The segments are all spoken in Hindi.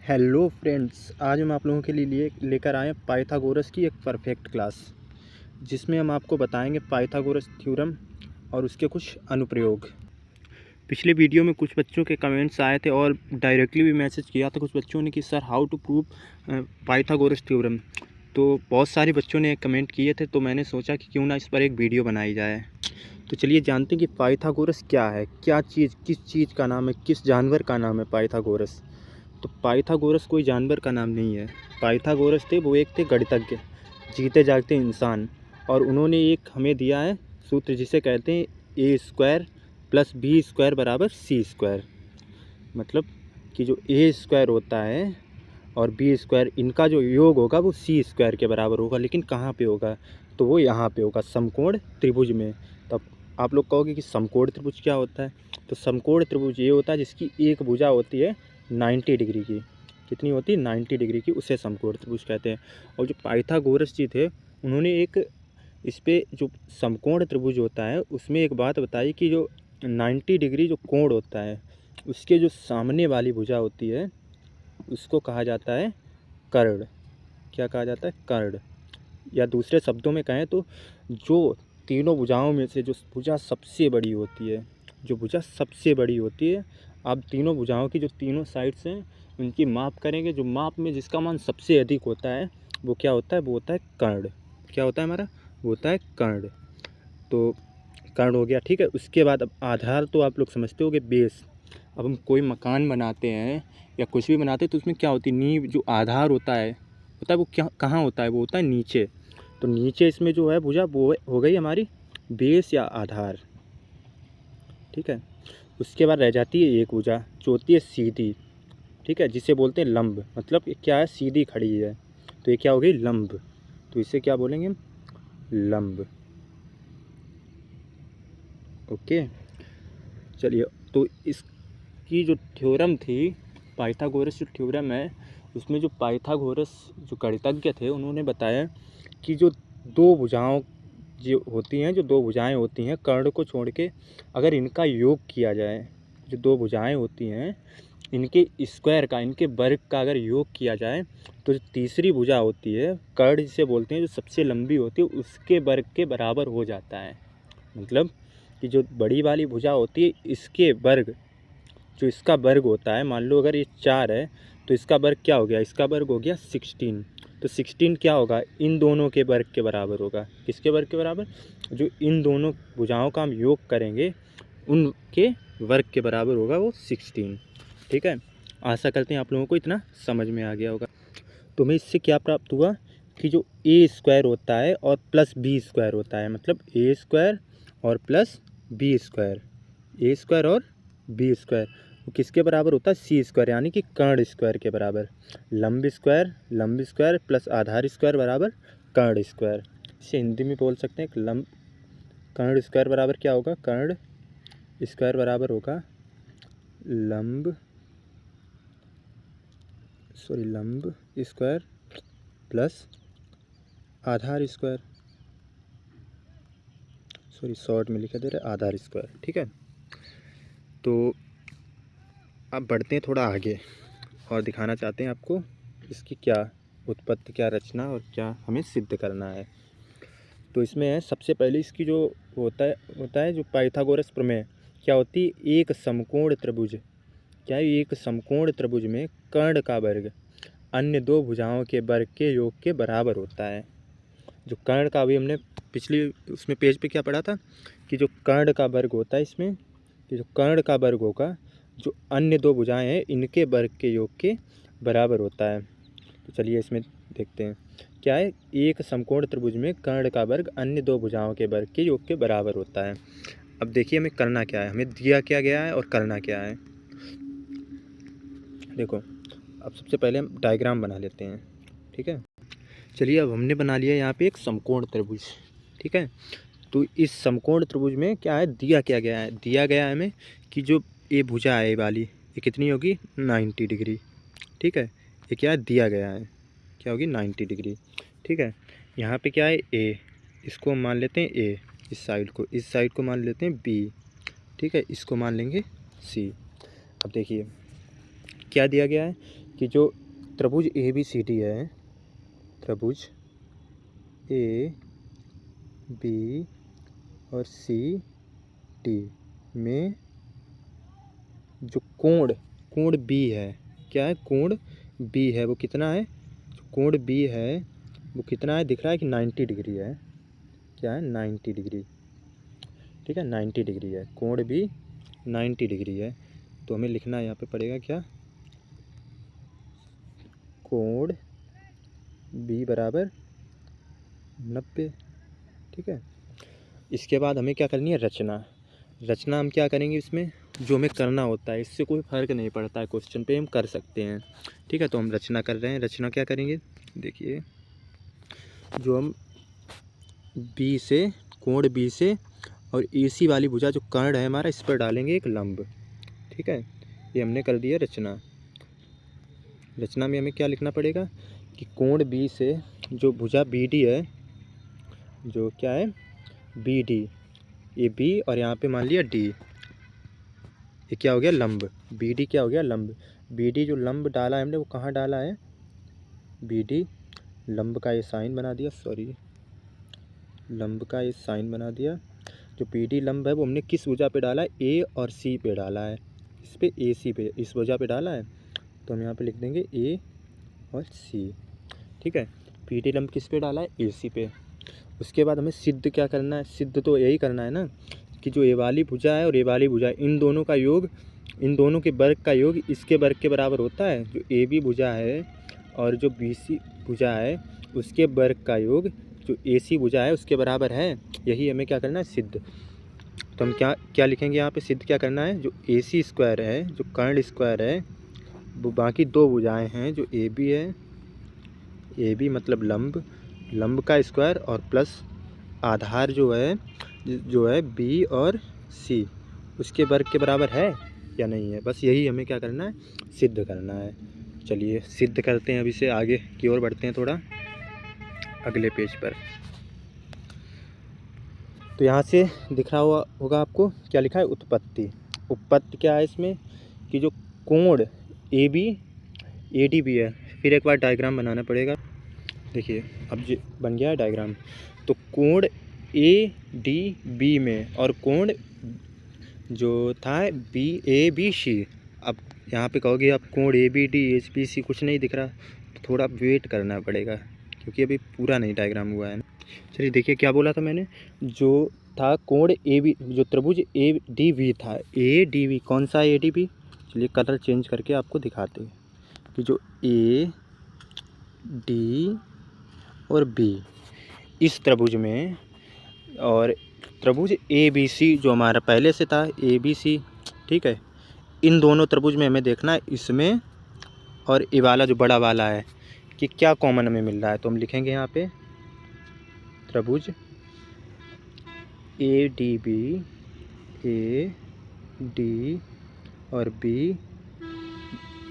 हेलो फ्रेंड्स, आज हम आप लोगों के लिए लेकर आए हैं पाइथागोरस की एक परफेक्ट क्लास, जिसमें हम आपको बताएंगे पाइथागोरस थ्योरम और उसके कुछ अनुप्रयोग। पिछले वीडियो में कुछ बच्चों के कमेंट्स आए थे और डायरेक्टली भी मैसेज किया था कुछ बच्चों ने कि sir how to prove Pythagoras theorem. तो बहुत सारे बच्चों ने कमेंट किए थे, तो मैंने सोचा कि क्यों ना इस पर एक वीडियो बनाई जाए। तो चलिए जानते हैं कि पाइथागोरस क्या है, क्या चीज़, किस चीज़ का नाम है, किस जानवर का नाम है पाइथागोरस। तो पाइथागोरस कोई जानवर का नाम नहीं है। पाइथागोरस थे, वो एक थे गणितज्ञ, जीते जागते इंसान, और उन्होंने एक हमें दिया है सूत्र जिसे कहते हैं ए स्क्वायर प्लस बी स्क्वायर बराबर सी स्क्वायर। मतलब कि जो ए स्क्वायर होता है और बी स्क्वायर, इनका जो योग होगा वो सी स्क्वायर के बराबर होगा। लेकिन कहाँ पे होगा? तो वो यहाँ पे होगा, समकोण त्रिभुज में। तब आप लोग कहोगे कि समकोण त्रिभुज क्या होता है? तो समकोण त्रिभुज ये होता है जिसकी एक भुजा होती है 90 डिग्री की। कितनी होती है? 90 डिग्री की, उसे समकोण त्रिभुज कहते हैं। और जो पाइथागोरस जी थे, उन्होंने एक इस पे जो समकोण त्रिभुज होता है उसमें एक बात बताई कि जो 90 डिग्री जो कोण होता है, उसके जो सामने वाली भुजा होती है उसको कहा जाता है कर्ण। क्या कहा जाता है? कर्ण। या दूसरे शब्दों में कहें तो जो तीनों भुजाओं में से जो भुजा सबसे बड़ी होती है, जो भुजा सबसे बड़ी होती है, आप तीनों भुजाओं की जो तीनों साइड्स हैं उनकी माप करेंगे, जो माप में जिसका मान सबसे अधिक होता है वो क्या होता है? वो होता है कर्ण। क्या होता है हमारा? वो होता है कर्ण। तो कर्ण हो गया, ठीक है। उसके बाद अब आधार तो आप लोग समझते होगे, बेस। अब हम कोई मकान बनाते हैं या कुछ भी बनाते हैं तो उसमें क्या होती है? नींव, जो आधार होता है वो क्या, कहाँ होता है? वो होता है नीचे। तो नीचे इसमें जो है भुजा वो हो गई हमारी बेस या आधार, ठीक है। उसके बाद रह जाती है एक भुजा जो होती है सीधी, ठीक है, जिसे बोलते हैं लंब। मतलब ये क्या है? सीधी खड़ी है, तो ये क्या हो गई? लंब। तो इसे क्या बोलेंगे हम? लंब। ओके, चलिए। तो इसकी जो थ्योरम थी, पाइथागोरस जो थ्योरम है, उसमें जो पाइथागोरस जो गणितज्ञ थे उन्होंने बताया कि जो दो भुजाओं जो होती हैं, जो दो भुजाएं होती हैं कर्ण को छोड़ के, अगर इनका योग किया जाए, जो दो भुजाएं होती हैं इनके स्क्वायर का, इनके वर्ग का अगर योग किया जाए, तो जो तीसरी भुजा होती है कर्ण जिसे बोलते हैं, जो सबसे लंबी होती है, उसके वर्ग के बराबर हो जाता है। मतलब कि जो बड़ी वाली भुजा होती है इसके वर्ग, जो इसका वर्ग होता है, मान लो अगर ये 4 है तो इसका वर्ग क्या हो गया? इसका वर्ग हो गया 16। तो 16 क्या होगा? इन दोनों के वर्ग के बराबर होगा। किसके वर्ग के बराबर? जो इन दोनों भुजाओं का हम योग करेंगे उनके वर्ग के बराबर होगा वो 16, ठीक है। आशा करते हैं आप लोगों को इतना समझ में आ गया होगा। तो हमें इससे क्या प्राप्त हुआ कि जो ए स्क्वायर होता है और प्लस बी स्क्वायर होता है, मतलब ए स्क्वायर और प्लस बी स्क्वायर, ए स्क्वायर और बी स्क्वायर, वो किसके बराबर होता है? सी स्क्वायर, यानी कि कर्ण स्क्वायर के बराबर। लंब स्क्वायर प्लस आधार स्क्वायर बराबर कर्ण स्क्वायर। इसे हिंदी में बोल सकते हैं कि लंब कर्ण स्क्वायर बराबर क्या होगा? कर्ण स्क्वायर बराबर होगा लंब स्क्वायर प्लस आधार स्क्वायर। शॉर्ट में लिखा दे रहा है आधार स्क्वायर, ठीक है। तो अब बढ़ते हैं थोड़ा आगे और दिखाना चाहते हैं आपको इसकी क्या उत्पत्ति, क्या रचना और क्या हमें सिद्ध करना है। तो इसमें है सबसे पहले इसकी जो होता है जो पाइथागोरस प्रमेय क्या होती है? एक समकोण त्रिभुज, क्या है? एक समकोण त्रिभुज में कर्ण का वर्ग अन्य दो भुजाओं के वर्ग के योग के बराबर होता है। जो कर्ण का, अभी हमने पिछली उसमें पेज पे क्या पढ़ा था कि जो कर्ण का वर्ग होता है इसमें, कि जो कर्ण का वर्ग होगा जो अन्य दो भुजाएं हैं इनके वर्ग के योग के बराबर होता है। तो चलिए इसमें देखते हैं क्या है। एक समकोण त्रिभुज में कर्ण का वर्ग अन्य दो भुजाओं के वर्ग के योग के बराबर होता है। अब देखिए हमें करना क्या है, हमें दिया क्या गया है और करना क्या है। देखो, अब सबसे पहले हम डायग्राम बना लेते हैं, ठीक है। चलिए, अब हमने बना लिया यहाँ पे एक समकोण त्रिभुज, ठीक है। तो इस समकोण त्रिभुज में क्या है? दिया क्या गया है? दिया गया है हमें कि जो ये भुजा है, ये वाली, ये कितनी होगी? 90 डिग्री, ठीक है। ये क्या है? दिया गया है, क्या होगी? 90 डिग्री, ठीक है। यहाँ पे क्या है? ए, इसको हम मान लेते हैं ए, इस साइड को मान लेते हैं बी, ठीक है। इसको मान लेंगे सी। अब देखिए क्या दिया गया है कि जो त्रिभुज ए बी सी डी है, त्रिभुज ए बी और सी डी में जो कोण बी है, क्या है, कोण बी है, वो कितना है, कोण बी है वो कितना है, दिख रहा है कि 90 डिग्री है, क्या है, 90 डिग्री, ठीक है, 90 डिग्री है, कोण बी 90 डिग्री है। तो हमें लिखना यहाँ पे पड़ेगा क्या, कोण बी बराबर 90, ठीक है। इसके बाद हमें क्या करनी है, रचना हम क्या करेंगे, इसमें जो हमें करना होता है, इससे कोई फ़र्क नहीं पड़ता है, क्वेश्चन पे हम कर सकते हैं, ठीक है। तो हम रचना कर रहे हैं, रचना क्या करेंगे, देखिए, जो हम बी से, कोण बी से और AC वाली भुजा जो कर्ण है हमारा, इस पर डालेंगे एक लंब, ठीक है। ये हमने कर दिया रचना में हमें क्या लिखना पड़ेगा कि कोण बी से जो भुजा BD है, जो क्या है BD, ये B और यहाँ पे मान लिया D, ये क्या हो गया, लंब, BD क्या हो गया, लंब। BD जो लंब डाला है हमने, वो कहाँ डाला है, BD लंब का ये साइन बना दिया, लंब का ये साइन बना दिया। जो BD लंब है वो हमने किस भुजा पे डाला है, A और C पे डाला है, इस पे AC पे, इस भुजा पे डाला है। तो हम यहाँ पे लिख देंगे A और C, ठीक है। BD लंब किस पे डाला है, AC पे। उसके बाद हमें सिद्ध क्या करना है, सिद्ध तो यही करना है ना कि जो ए वाली भुजा है और ए वाली भुजा, इन दोनों का योग, इन दोनों के वर्ग का योग इसके वर्ग के बराबर होता है। जो AB भुजा है और जो BC भुजा है उसके वर्ग का योग जो AC भुजा है उसके बराबर है, यही हमें क्या करना है, सिद्ध। तो हम क्या लिखेंगे यहाँ पे, सिद्ध क्या करना है, जो AC स्क्वायर है, जो कर्ण स्क्वायर है, वो बाकी दो भुजाएँ हैं, जो AB है, AB मतलब लंब का स्क्वायर और प्लस आधार जो है B और C, उसके वर्ग के बराबर है या नहीं है, बस यही हमें क्या करना है, सिद्ध करना है। चलिए सिद्ध करते हैं, अभी से आगे की ओर बढ़ते हैं थोड़ा अगले पेज पर। तो यहाँ से दिख रहा होगा आपको क्या लिखा है, उत्पत्ति क्या है इसमें कि जो कोण AB ADB है, फिर एक बार डायग्राम बनाना पड़ेगा। देखिए अब जो बन गया है डायग्राम, तो कोण ADB में और कोण जो था ABC, अब यहाँ पे कहोगे अब कोण ABD ABC कुछ नहीं दिख रहा, तो थोड़ा वेट करना पड़ेगा क्योंकि अभी पूरा नहीं डायग्राम हुआ है। चलिए देखिए क्या बोला था मैंने, जो था कोण AB, जो त्रिभुज ADB था, ADB कौन सा है ADB, चलिए कलर चेंज करके आपको दिखाते हैं कि जो A D और B इस त्रिभुज में, और त्रिभुज ABC जो हमारा पहले से था ABC, ठीक है, इन दोनों त्रिभुज में हमें देखना है, इसमें और ये वाला जो बड़ा वाला है कि क्या कॉमन हमें मिल रहा है। तो हम लिखेंगे यहाँ पे त्रिभुज ADB, AD और B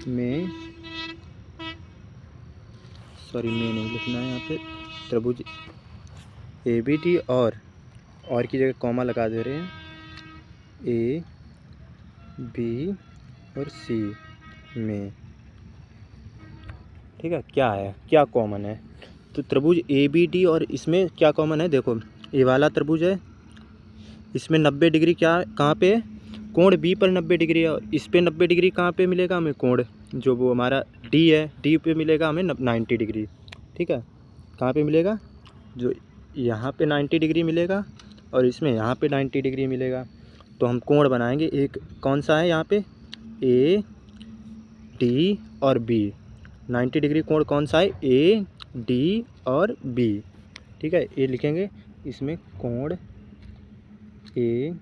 में, सॉरी में नहीं लिखना है यहाँ पे, त्रिभुज ABD और की जगह कॉमा लगा दे रहे हैं, A B और C में, ठीक है, क्या कॉमन है। तो त्रिभुज ABD और इसमें क्या कॉमन है, देखो ये वाला त्रिभुज है, इसमें 90 डिग्री कहाँ पे है, कोण B पर 90 डिग्री है, और इस पे 90 डिग्री कहाँ पे मिलेगा हमें, कोण जो वो हमारा D है, D पे मिलेगा हमें 90 डिग्री, ठीक है। कहाँ पे मिलेगा, जो यहाँ पे 90 डिग्री मिलेगा और इसमें यहाँ पे 90 डिग्री मिलेगा। तो हम कोण बनाएंगे, एक कौन सा है यहाँ पे, A D और B, 90 डिग्री कोण कौन सा है, A D और B, ठीक है। ये लिखेंगे इसमें कोण A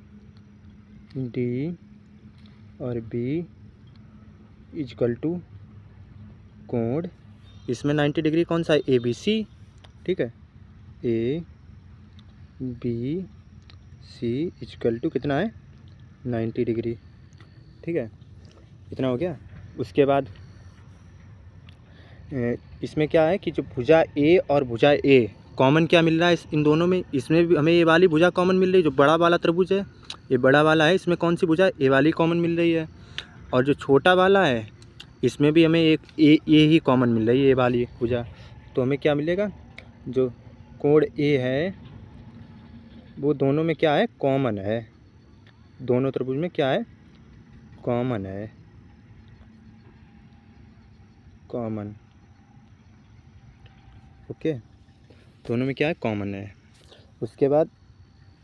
D और B इक्वल टू कोण, इसमें 90 डिग्री कौन सा है, ABC, ठीक है, ABC इक्वल टू कितना है, 90 डिग्री, ठीक है, इतना हो गया। उसके बाद इसमें क्या है कि जो भुजा A और भुजा A कॉमन क्या मिल रहा है इन दोनों में, इसमें भी हमें ये वाली भुजा कॉमन मिल रही है, जो बड़ा वाला त्रिभुज है, ये बड़ा वाला है, इसमें कौन सी भुजा, ये वाली कॉमन मिल रही है, और जो छोटा वाला है इसमें भी हमें एक ए ही कॉमन मिल रही है, ये वाली भुजा। तो हमें क्या मिलेगा, जो कोण ए है वो दोनों में क्या है, कॉमन है। दोनों त्रिभुज में क्या है, कॉमन है, कॉमन। ओके, दोनों में क्या है, कॉमन है। उसके बाद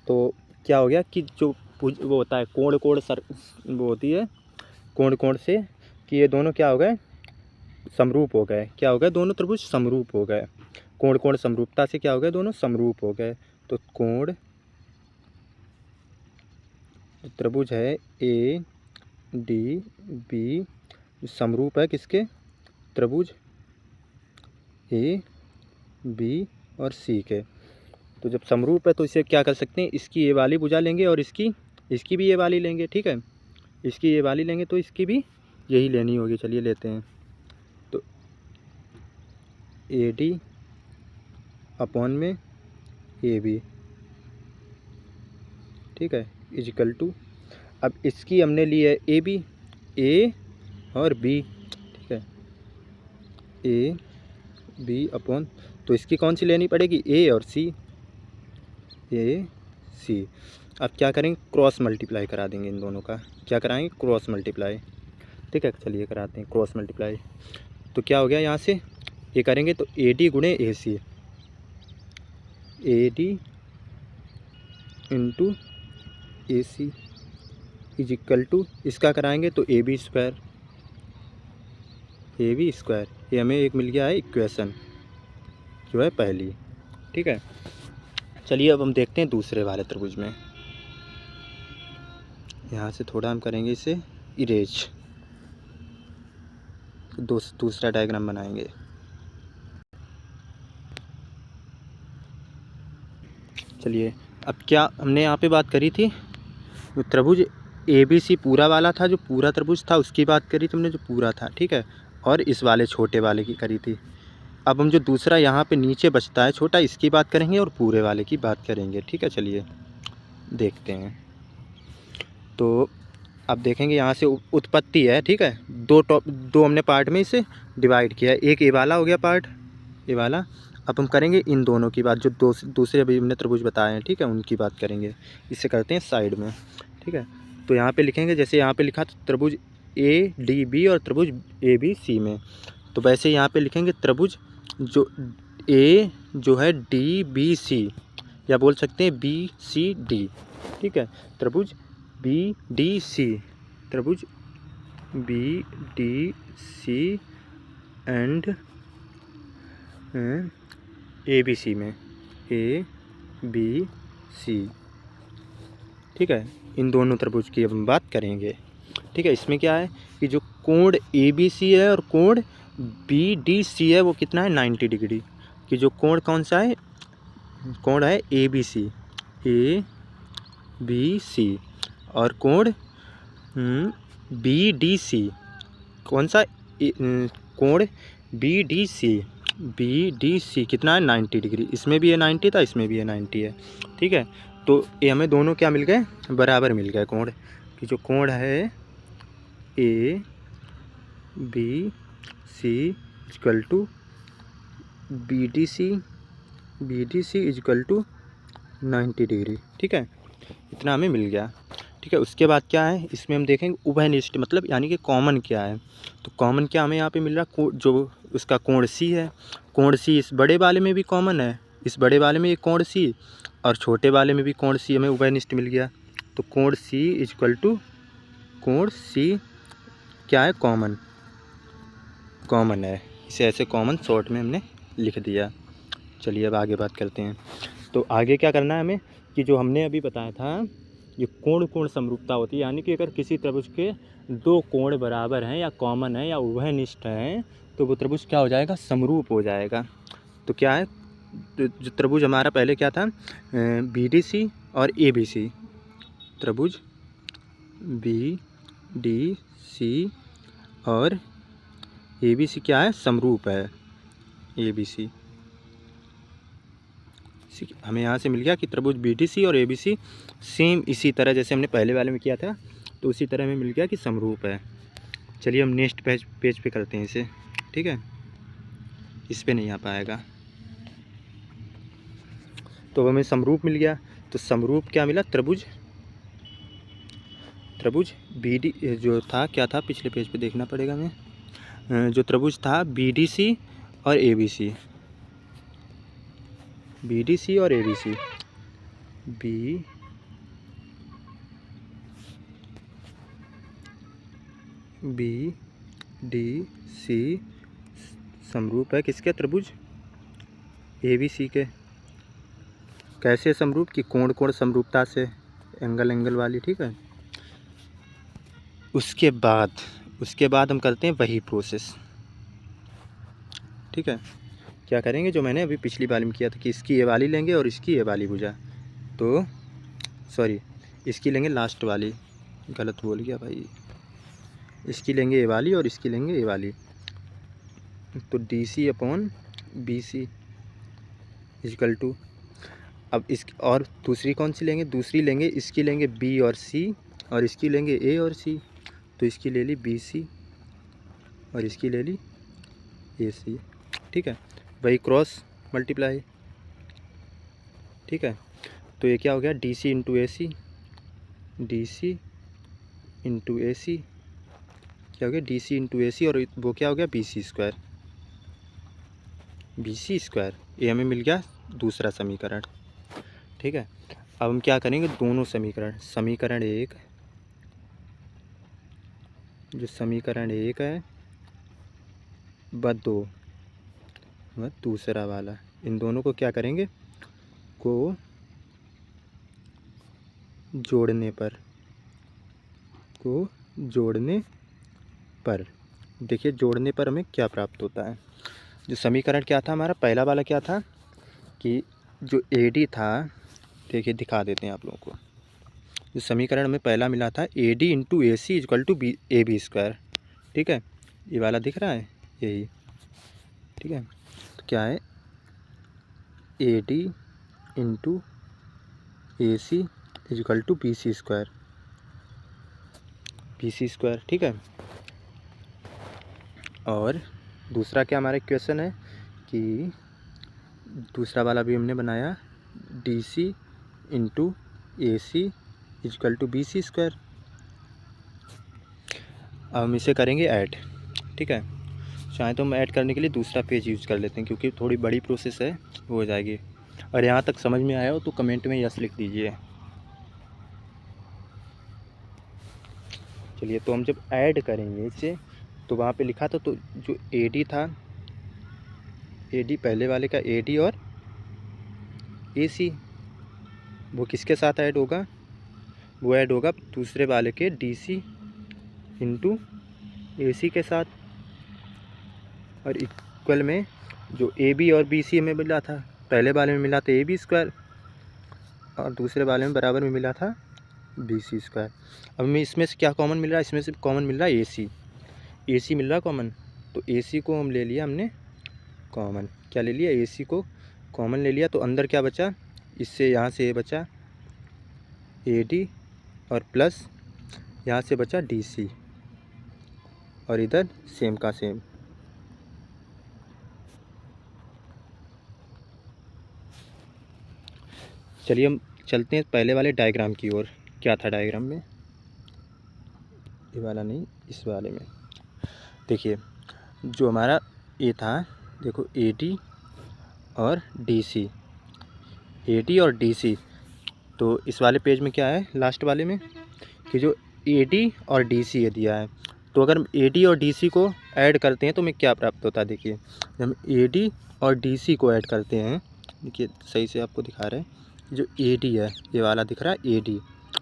तो क्या हो गया कि जो वो होता है कोण कोण सर, वो होती है कोण कोण से, कि ये दोनों क्या हो गए, समरूप हो गए। क्या हो गए, दोनों त्रिभुज समरूप हो गए। कोण कोण समरूपता से क्या हो गए, दोनों समरूप हो गए। तो कोण त्रिभुज है ए डी बी समरूप है किसके, त्रिभुज ए बी और सी के। तो जब समरूप है तो इसे क्या कर सकते हैं, इसकी ये वाली भुजा लेंगे और इसकी भी ये वाली लेंगे। ठीक है, इसकी ये वाली लेंगे तो इसकी भी यही लेनी होगी। चलिए लेते हैं। तो ए डी अपॉन में ए बी, ठीक है, इजिकल टू, अब इसकी हमने ली है ए बी, ए और बी, ठीक है, ए बी अपॉन, तो इसकी कौन सी लेनी पड़ेगी, ए और सी, ए सी। अब क्या करेंगे, क्रॉस मल्टीप्लाई करा देंगे इन दोनों का। क्या कराएंगे, क्रॉस मल्टीप्लाई। ठीक है, चलिए कराते हैं क्रॉस मल्टीप्लाई। तो क्या हो गया, यहाँ से ये करेंगे तो ए डी गुणे A C, A D into A C is equal to, इसका कराएंगे तो A B square, A B square. ये हमें एक मिल गया है इक्वेशन, जो है पहली। ठीक है, चलिए अब हम देखते हैं दूसरे वाले त्रिभुज में। यहाँ से थोड़ा हम करेंगे इसे इरेज, दूसरा डायग्राम बनाएंगे। चलिए, अब क्या हमने यहाँ पे बात करी थी, जो त्रिभुज ए बी सी पूरा वाला था, जो पूरा त्रिभुज था उसकी बात करी तुमने, जो पूरा था। ठीक है, और इस वाले छोटे वाले की करी थी। अब हम जो दूसरा यहाँ पे नीचे बचता है छोटा, इसकी बात करेंगे और पूरे वाले की बात करेंगे। ठीक है, चलिए देखते हैं। तो अब देखेंगे यहाँ से उत्पत्ति है। ठीक है, दो हमने पार्ट में इसे डिवाइड किया है। एक ये वाला हो गया पार्ट, ये वाला। अब हम करेंगे इन दोनों की बात, जो दूसरे अभी हमने त्रिभुज बताए हैं। ठीक है, उनकी बात करेंगे। इसे करते हैं साइड में। ठीक है, तो यहाँ पे लिखेंगे, जैसे यहाँ पे लिखा था त्रिभुज ए डी बी और त्रिभुज ए बी सी में, तो वैसे यहाँ पे लिखेंगे त्रिभुज जो ए जो है डी बी सी, या बोल सकते हैं बी सी डी। ठीक है, त्रिभुज बी डी सी, त्रिभुज B D C and A B C में, ए बी सी। ठीक है, इन दोनों त्रिभुज की अब हम बात करेंगे। ठीक है, इसमें क्या है कि जो कोण ए बी सी है और कोण बी डी सी है वो कितना है, 90 डिग्री। कि जो कोण कौन सा है, कोण है ए बी सी, और कोण बी डी सी, कौन सा, कोण बी डी सी कितना है, 90 डिग्री। इसमें भी ये 90 था, इसमें भी ये 90 है। ठीक है, तो ये हमें दोनों क्या मिल गए, बराबर मिल गए कोण। कि जो कोण है A B C equal to B D C equal to 90 degree. ठीक है, इतना हमें मिल गया। ठीक है, उसके बाद क्या है, इसमें हम देखेंगे उभयनिष्ठ, मतलब यानी कि कॉमन क्या है। तो कॉमन क्या हमें यहाँ पे मिल रहा, जो उसका कोण सी है, कोण सी इस बड़े वाले में भी कॉमन है, इस बड़े वाले में एक कोण सी और छोटे वाले में भी कोण सी, हमें उभयनिष्ठ मिल गया। तो कोण सी इक्वल टू, कोण सी क्या है, कॉमन है। इसे ऐसे कॉमन शॉर्ट में हमने लिख दिया। चलिए अब आगे बात करते हैं। तो आगे क्या करना है हमें, कि जो हमने अभी बताया था, ये कोण कोण समरूपता होती है, यानी कि अगर किसी त्रिभुज के दो कोण बराबर हैं या कॉमन है या उभयनिष्ठ हैं, तो वो त्रिभुज क्या हो जाएगा, समरूप हो जाएगा। तो क्या है, जो त्रिभुज हमारा पहले क्या था, बी डी सी और ए बी सी, त्रिभुज बी डी सी और ए बी सी क्या है, समरूप है। ए बी सी हमें यहाँ से मिल गया कि त्रिभुज बी डी सी और ए बी सी सेम इसी तरह जैसे हमने पहले वाले में किया था, तो उसी तरह हमें मिल गया कि समरूप है। चलिए हम नेक्स्ट पेज पे करते हैं इसे, ठीक है, इस पे नहीं आ पाएगा। तो हमें समरूप मिल गया। तो समरूप क्या मिला, त्रिभुज BD जो था, क्या था पिछले पेज पे देखना पड़ेगा हमें, जो त्रिभुज था BDC और ABC, BDC और ABC, BDC समरूप है किसके, त्रिभुज ABC के। कैसे समरूप, की कोण समरूपता से, एंगल वाली, ठीक है। उसके बाद हम करते हैं वही प्रोसेस, ठीक है। क्या करेंगे, जो मैंने अभी पिछली बार में किया था कि इसकी ये वाली लेंगे और इसकी ये वाली भुजा, तो सॉरी इसकी लेंगे लास्ट वाली, गलत बोल गया भाई, इसकी लेंगे ये वाली और इसकी लेंगे ये वाली। तो DC upon BC equal to, अब इस और दूसरी कौन सी लेंगे, दूसरी लेंगे इसकी लेंगे B और C और इसकी लेंगे A और C। तो इसकी ले ली BC और इसकी ले ली AC, ठीक है। वही क्रॉस मल्टीप्लाई, ठीक है। तो ये क्या हो गया, DC into AC, DC into AC क्या हो गया, DC इंटू AC, और वो क्या हो गया, BC स्क्वायर। ये हमें मिल गया दूसरा समीकरण, ठीक है। अब हम क्या करेंगे, दोनों समीकरण एक, जो समीकरण एक है व दो व दूसरा वाला, इन दोनों को क्या करेंगे, को जोड़ने पर देखिए, जोड़ने पर हमें क्या प्राप्त होता है। जो समीकरण क्या था हमारा, पहला वाला क्या था कि जो AD था, देखिए दिखा देते हैं आप लोगों को। जो समीकरण में पहला मिला था AD into AC equal to AB square, ठीक है। ये वाला दिख रहा है, यही, ठीक है। तो क्या है, AD into AC equal to BC square, ठीक है। और दूसरा क्या हमारा इक्वेशन है कि दूसरा वाला भी हमने बनाया, DC into AC equal to BC square. अब हम इसे करेंगे ऐड, ठीक है। चाहे तो हम ऐड करने के लिए दूसरा पेज यूज़ कर लेते हैं, क्योंकि थोड़ी बड़ी प्रोसेस है, वो हो जाएगी। और यहाँ तक समझ में आया हो तो कमेंट में यस लिख दीजिए। चलिए, तो हम जब ऐड करेंगे इसे, तो वहाँ पे लिखा था, तो जो AD था, AD पहले वाले का AD और AC, वो किसके साथ ऐड होगा, वो ऐड होगा दूसरे वाले के DC इंटू AC के साथ। और इक्वल में जो AB और BC हमें मिला था, पहले वाले में मिला था AB स्क्वायर और दूसरे वाले में बराबर में मिला था BC स्क्वायर। अब हमें इसमें से क्या कॉमन मिल रहा है, इसमें से कॉमन मिल रहा है AC मिल रहा है कॉमन। तो AC को हम ले लिया हमने कॉमन, क्या ले लिया, AC को कॉमन ले लिया। तो अंदर क्या बचा, इससे यहाँ से ये बचा AD और प्लस यहाँ से बचा DC और इधर सेम का सेम। चलिए हम चलते हैं पहले वाले डायग्राम की ओर। क्या था डायग्राम में, ये वाला नहीं, इस वाले में देखिए, जो हमारा ये था, देखो AD और DC। तो इस वाले पेज में क्या है, लास्ट वाले में, कि जो AD और DC ये दिया है, तो अगर हम AD और DC को ऐड करते हैं तो हमें क्या प्राप्त होता है। देखिए, जब हम AD और DC को ऐड करते हैं, देखिए सही से आपको दिखा रहे हैं, जो AD है, ये वाला दिख रहा है AD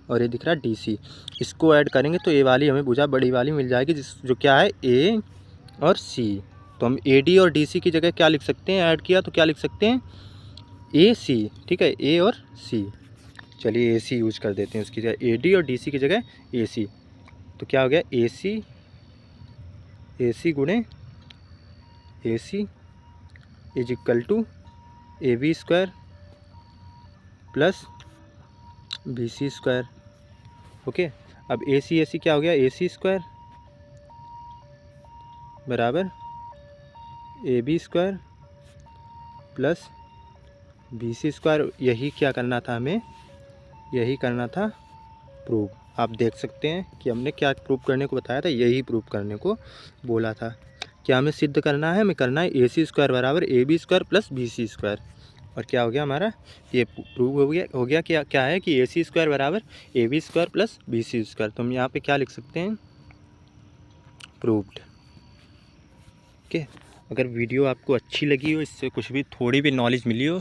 और ये दिख रहा है DC, इसको ऐड करेंगे तो ये वाली हमें भुजा बड़ी वाली मिल जाएगी, जो क्या है A और C। तो हम AD और DC की जगह क्या लिख सकते हैं, ऐड किया तो क्या लिख सकते हैं, AC, ठीक है, A और C। चलिए AC यूज कर देते हैं उसकी जगह, AD और DC की जगह AC। तो क्या हो गया, AC गुणे AC is equal to AB square plus BC square. Okay, अब AC क्या हो गया, AC स्क्वायर बराबर AB² प्लस BC²। यही क्या करना था हमें, यही करना था प्रूव। आप देख सकते हैं कि हमने क्या प्रूव करने को बताया था, यही प्रूव करने को बोला था। क्या हमें सिद्ध करना है, हमें करना है AC² बराबर AB² प्लस BC²। और क्या हो गया हमारा, ये प्रूव हो गया क्या है कि AC² बराबर AB² प्लस BC²। तो हम यहाँ पे क्या लिख सकते हैं, प्रूव्ड। ओके। अगर वीडियो आपको अच्छी लगी हो, इससे कुछ भी थोड़ी भी नॉलेज मिली हो,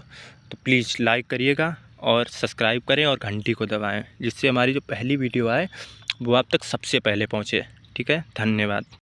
तो प्लीज़ लाइक करिएगा और सब्सक्राइब करें और घंटी को दबाएं, जिससे हमारी जो पहली वीडियो आए वो आप तक सबसे पहले पहुंचे। ठीक है, धन्यवाद।